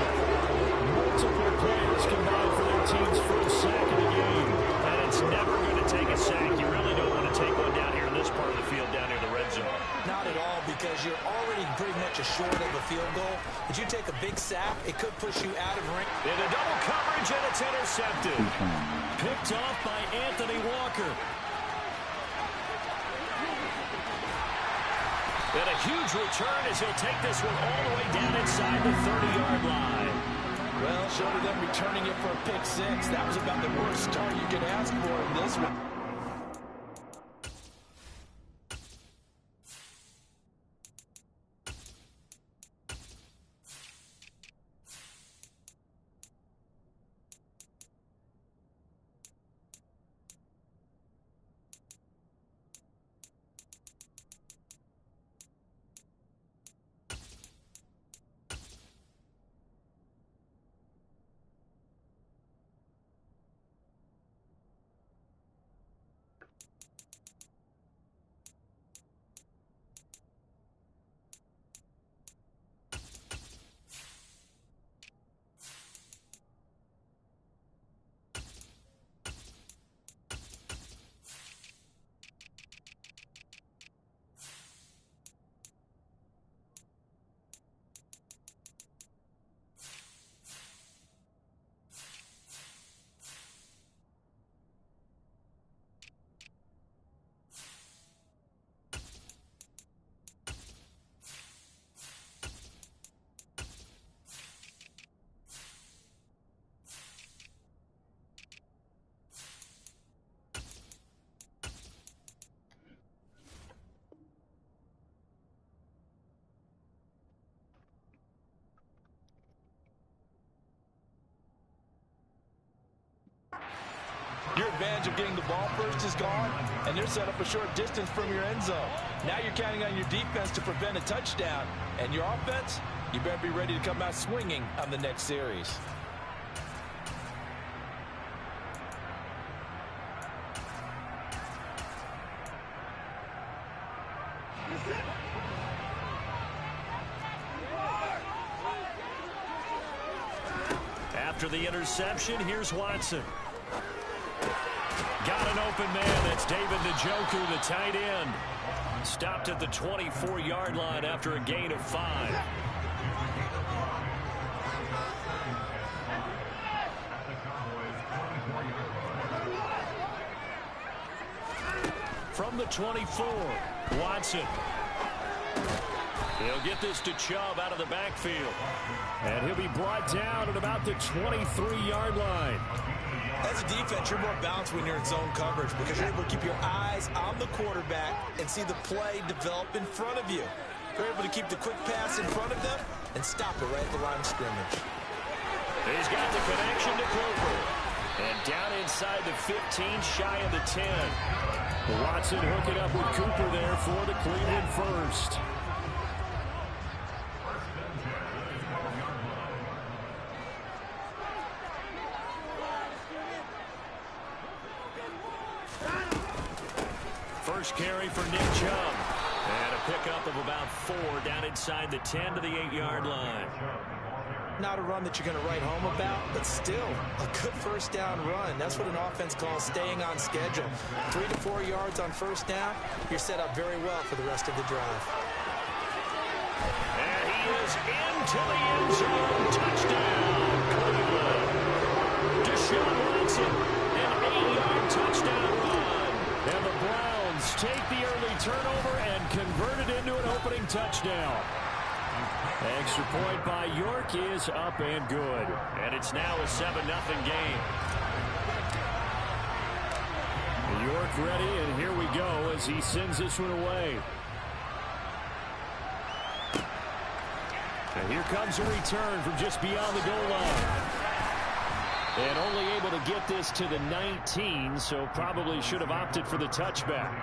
Multiple players combined for their team's 1st sack of the game. And it's never going to take a sack. You really don't want to take one down here in this part of the field, down near the red zone. Not at all, because you're already pretty much assured of a field goal. If you take a big sack, it could push you out of range. Into double coverage, and it's intercepted. Picked off by Anthony Walker. And a huge return as he'll take this one all the way down inside the 30-yard line. Well, short of them returning it for a pick 6, that was about the worst start you could ask for in this one. Your advantage of getting the ball first is gone, and you're set up a short distance from your end zone. Now you're counting on your defense to prevent a touchdown. And your offense, you better be ready to come out swinging on the next series. After the interception, here's Watson. Got an open man. That's David Njoku, the tight end. Stopped at the 24-yard line after a gain of 5. from the 24. Watson. He'll get this to Chubb out of the backfield. And he'll be brought down at about the 23-yard line. As a defense, you're more balanced when you're in zone coverage because you're able to keep your eyes on the quarterback and see the play develop in front of you. You're able to keep the quick pass in front of them and stop it right at the line of scrimmage. He's got the connection to Cooper. And down inside the 15, shy of the 10. Watson hooking up with Cooper there for the Cleveland first. First carry for Nick Chubb. And a pickup of about 4 down inside the 10 to the 8-yard line. Not a run that you're going to write home about, but still a good first down run. That's what an offense calls staying on schedule. 3 to 4 yards on first down, you're set up very well for the rest of the drive. And he is into the end zone. Touchdown, Cleveland. Deshaun Watson, an 8-yard touchdown run. And the Browns take the early turnover and convert it into an opening touchdown. Extra point by York is up and good. And it's now a 7-0 game. York ready, and here we go as he sends this one away. And here comes a return from just beyond the goal line. And only able to get this to the 19, so probably should have opted for the touchback.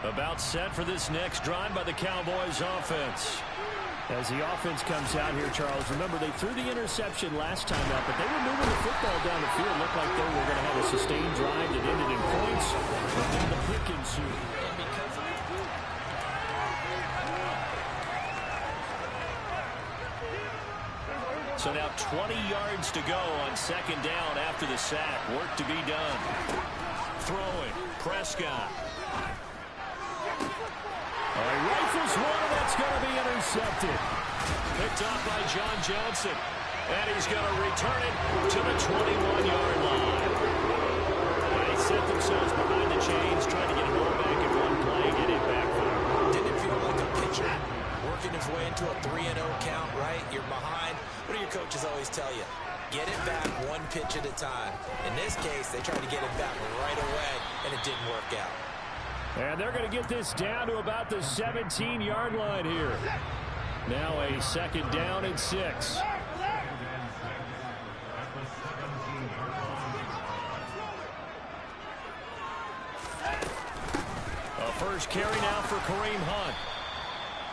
About set for this next drive by the Cowboys offense. As the offense comes out here, Charles, remember they threw the interception last time out, but they were moving the football down the field. Looked like they were going to have a sustained drive that ended in points, and then the pick ensued. So now 20 yards to go on second down after the sack. Work to be done. Throwing, Prescott. Rifles one, that's going to be intercepted. Picked off by John Johnson. And he's going to return it to the 21-yard line. They set themselves behind the chains, trying to get it all back in one play, get it back there. Didn't it feel like a pitcher working his way into a 3-0 count, right? You're behind. What do your coaches always tell you? Get it back one pitch at a time. In this case, they tried to get it back right away, and it didn't work out. And they're going to get this down to about the 17-yard line here. Now a second down and 6. A first carry now for Kareem Hunt.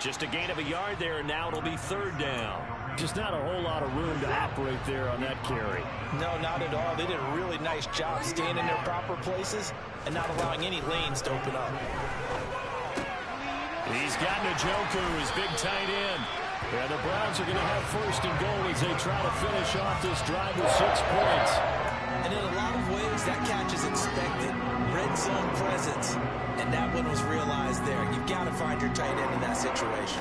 Just a gain of a yard there, and now it'll be third down. Just not a whole lot of room to operate there on that carry. No, not at all. They did a really nice job staying in their proper places and not allowing any lanes to open up. He's got Njoku, his big tight end. Yeah, the Browns are going to have first and goal as they try to finish off this drive with 6 points. And in a lot of ways, that catch is expected. Red zone presence. And that one was realized there. You've got to find your tight end in that situation.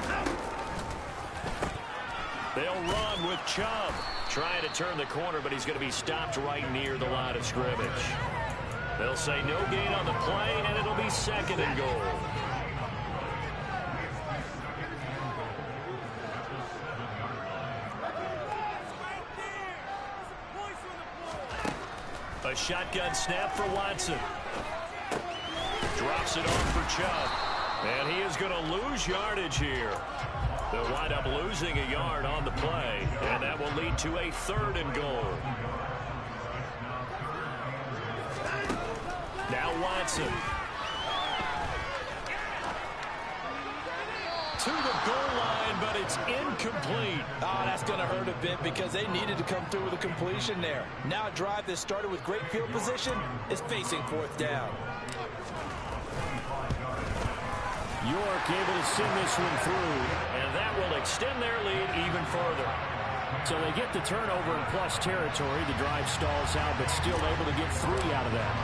They'll run with Chubb. Trying to turn the corner, but he's going to be stopped right near the line of scrimmage. They'll say no gain on the play, and it'll be second and goal. A shotgun snap for Watson. Drops it off for Chubb. And he is going to lose yardage here. They'll wind up losing a yard on the play, and that will lead to a third and goal. Now Watson. To the goal line, but it's incomplete. Oh, that's going to hurt a bit because they needed to come through with a completion there. Now a drive that started with great field position is facing fourth down. York able to send this one through. And that will extend their lead even further. So they get the turnover in plus territory. The drive stalls out, but still able to get 3 out of that.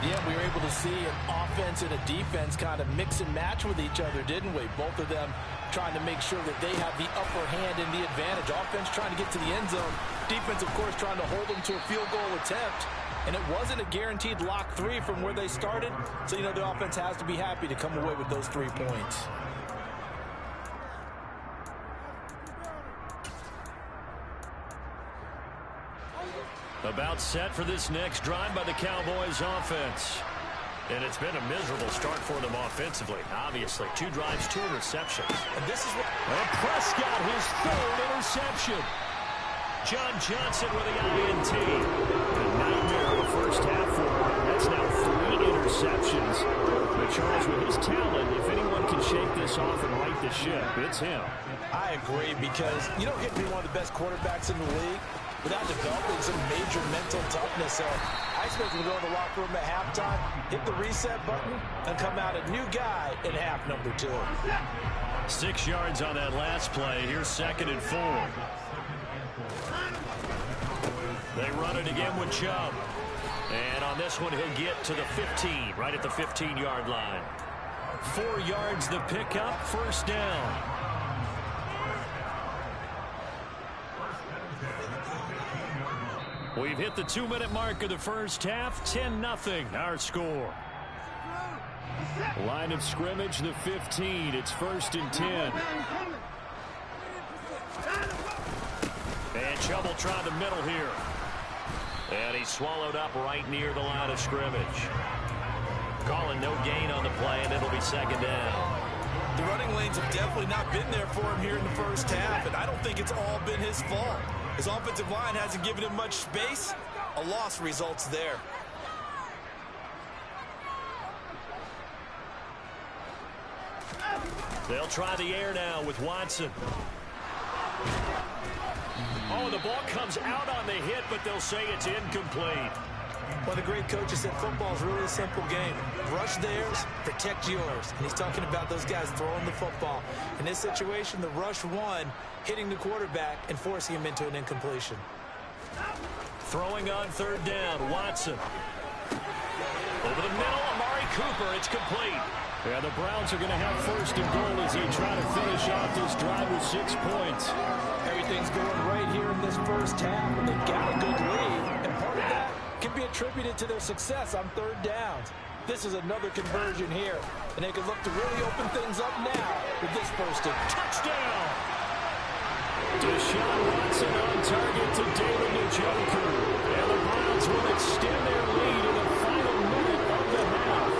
Yeah, we were able to see an offense and a defense kind of mix and match with each other, didn't we? Both of them trying to make sure that they have the upper hand and the advantage. Offense trying to get to the end zone. Defense, of course, trying to hold them to a field goal attempt. And it wasn't a guaranteed lock 3 from where they started. So, you know, the offense has to be happy to come away with those 3 points. About set for this next drive by the Cowboys offense. And it's been a miserable start for them offensively. Obviously, 2 drives, 2 interceptions. And this is what... And Prescott, his 3rd interception. John Johnson with the INT. A nightmare of the first half for him. That's now 3 interceptions. But Charles, with his talent, if anyone can shake this off and right the ship, it's him. I agree, because you don't get to be one of the best quarterbacks in the league without developing some major mental toughness. So I expect him to go in the locker room at halftime, hit the reset button, and come out a new guy in half number 2. 6 yards on that last play. Here's 2nd and 4. They run it again with Chubb. And on this one, he'll get to the 15, right at the 15-yard line. 4 yards the pickup, 1st down. We've hit the 2-minute mark of the first half. 10-0 our score. Line of scrimmage, the 15. It's 1st and 10. And Chubb will try the middle here. And he's swallowed up right near the line of scrimmage. Calling no gain on the play, and it'll be 2nd down. The running lanes have definitely not been there for him here in the first half, and I don't think it's all been his fault. His offensive line hasn't given him much space. A loss results there. They'll try the air now with Watson. Oh, the ball comes out on the hit, but they'll say it's incomplete. One of the great coaches said football is really a simple game. Rush theirs, protect yours. And he's talking about those guys throwing the football. In this situation, the rush won, hitting the quarterback and forcing him into an incompletion. Throwing on 3rd down, Watson. Over the middle, Amari Cooper, it's complete. Yeah, the Browns are going to have 1st and goal as they try to finish off this drive with 6 points. Everything's going right here in this first half, and they've got a good lead. And part of that can be attributed to their success on 3rd downs. This is another conversion here, and they can look to really open things up now with this first and touchdown. Deshaun Watson on target to David Njoku. And the Browns will extend their lead in the final minute of the half.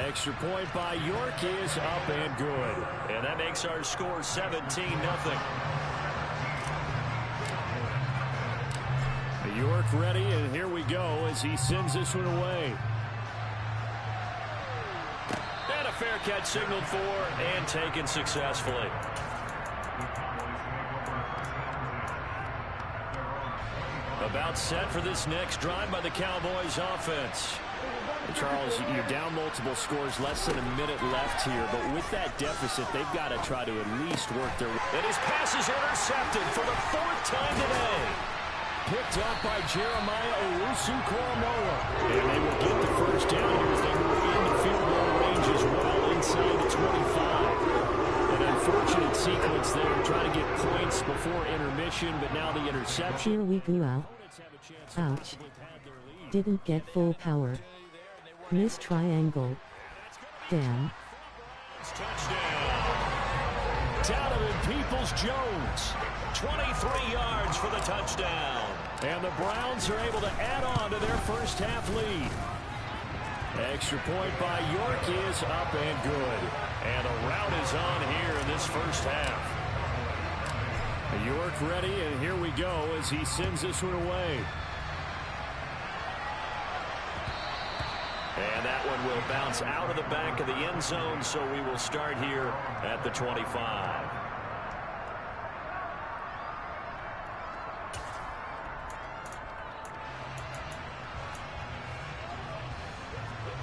Extra point by York is up and good. And that makes our score 17-0. York ready, and here we go as he sends this one away. And a fair catch signaled for and taken successfully. About set for this next drive by the Cowboys offense. Charles, you're down multiple scores, less than a minute left here, but with that deficit, they've got to try to at least work their way. And his pass is intercepted for the 4th time today. Picked up by Jeremiah Owusu-Koramoah. And they will get the 1st down here as they move into field goal range as well inside the 25. An unfortunate sequence there, trying to get points before intermission, but now the interception. Here we go out. Ouch. Didn't get full power. Miss triangle. Damn. Touchdown. Donovan Peoples-Jones. 23 yards for the touchdown. And the Browns are able to add on to their first half lead. Extra point by York is up and good. And a rout is on here in this first half. York ready, and here we go as he sends this one away. And that one will bounce out of the back of the end zone, so we will start here at the 25.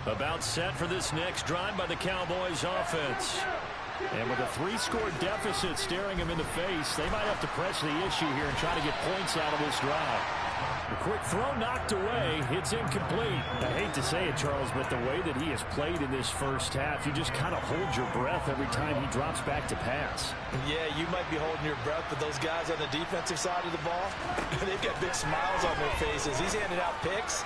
About set for this next drive by the Cowboys offense. And with a 3-score deficit staring him in the face, they might have to press the issue here and try to get points out of this drive. A quick throw knocked away. It's incomplete. I hate to say it, Charles, but the way that he has played in this first half, you just kind of hold your breath every time he drops back to pass. Yeah, you might be holding your breath, but those guys on the defensive side of the ball, they've got big smiles on their faces. He's handing out picks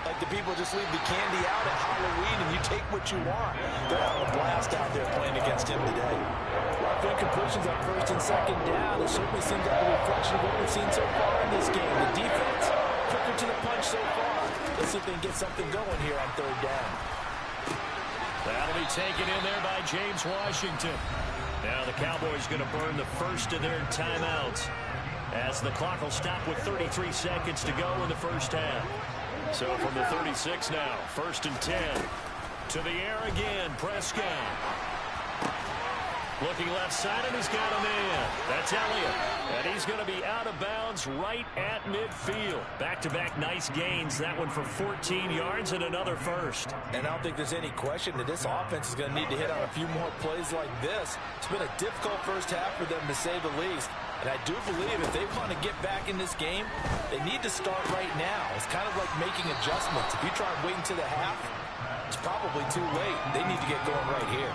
like the people just leave the candy out at Halloween and you take what you want. They're having a blast out there playing against him today. Rough incompletions on first and second down. It certainly seems like a reflection of what we've seen so far in this game. The defense, quicker to the punch so far. Let's see if they can get something going here on third down. That'll be taken in there by James Washington. Now the Cowboys going to burn the first of their timeouts as the clock will stop with 33 seconds to go in the first half. So from the 36 now, 1st and 10. To the air again, Prescott. Looking left side, and he's got a man. That's Elliott. And he's going to be out of bounds right at midfield. Back-to-back nice gains. That one for 14 yards and another first. And I don't think there's any question that this offense is going to need to hit on a few more plays like this. It's been a difficult first half for them, to say the least. And I do believe if they want to get back in this game, they need to start right now. It's kind of like making adjustments. If you try and wait until the half, it's probably too late. They need to get going right here.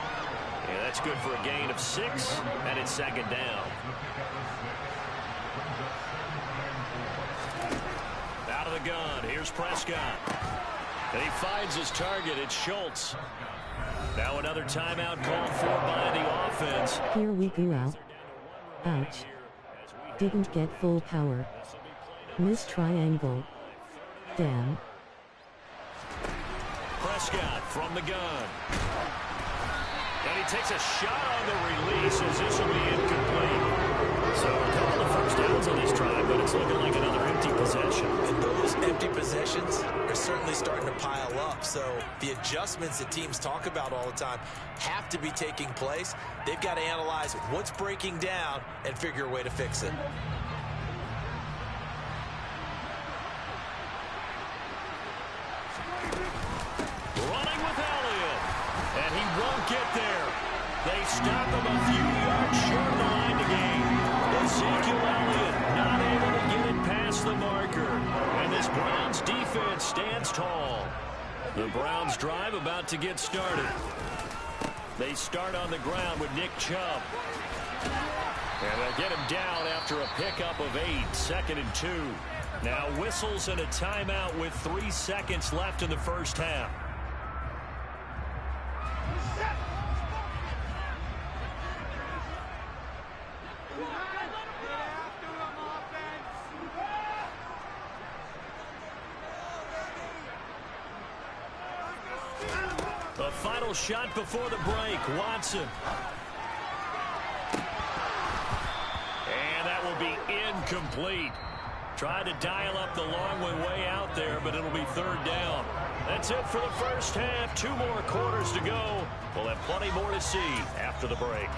Yeah, that's good for a gain of 6, and it's 2nd down. Out of the gun, here's Prescott. And he finds his target, it's Schultz. Now another timeout called for by the offense. Here we go out. Ouch. Didn't get full power. Miss triangle. Damn. Prescott from the gun. And he takes a shot on the release as this will be incomplete. So a couple of first downs on this drive, but it's looking like another empty possession. And those empty possessions are certainly starting to pile up. So the adjustments that teams talk about all the time have to be taking place. They've got to analyze what's breaking down and figure a way to fix it. Running with Elliott. And he won't get there. They stop him a few yards short of the line to gain. Ezekiel Elliott not able to get it past the marker. And this Browns defense stands tall. The Browns drive about to get started. They start on the ground with Nick Chubb. And they'll get him down after a pickup of 8, 2nd and 2. Now whistles and a timeout with 3 seconds left in the first half. The final shot before the break, Watson. And that will be incomplete. Tried to dial up the long one way out there, but it'll be 3rd down. That's it for the first half. 2 more quarters to go. We'll have plenty more to see after the break.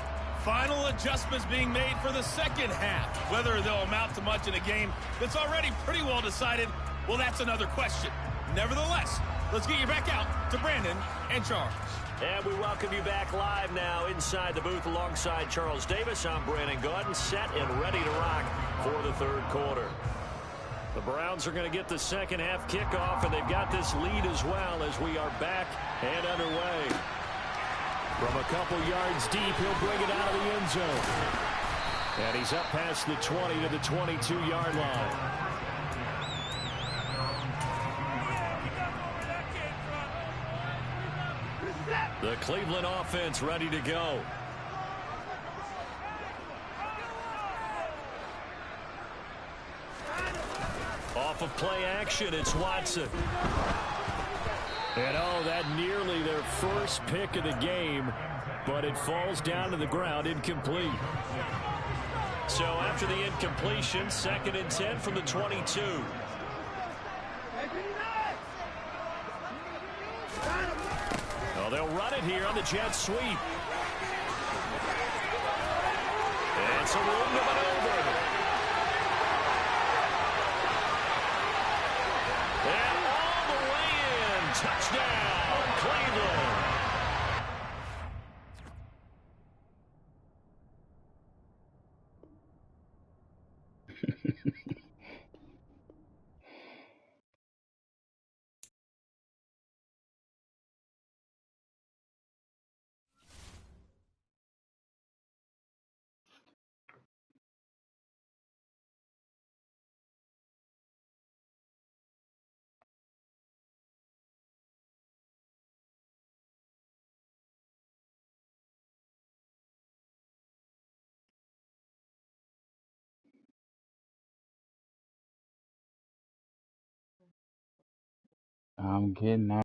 Final adjustments being made for the second half. Whether they'll amount to much in a game that's already pretty well decided, well, that's another question. Nevertheless, let's get you back out to Brandon and Charles. And we welcome you back live now inside the booth alongside Charles Davis. I'm Brandon Gaudin, set and ready to rock for the 3rd quarter. The Browns are going to get the second half kickoff, and they've got this lead as well as we are back and underway. From a couple yards deep, he'll bring it out of the end zone. And he's up past the 20 to the 22-yard line. The Cleveland offense ready to go. Off of play action, it's Watson. And oh, that nearly their first pick of the game, but it falls down to the ground, incomplete. So after the incompletion, 2nd and 10 from the 22. Oh, they'll run it here on the jet sweep. And it's a room to maneuver. And all the way in. Touchdown, Cleveland. I'm getting out.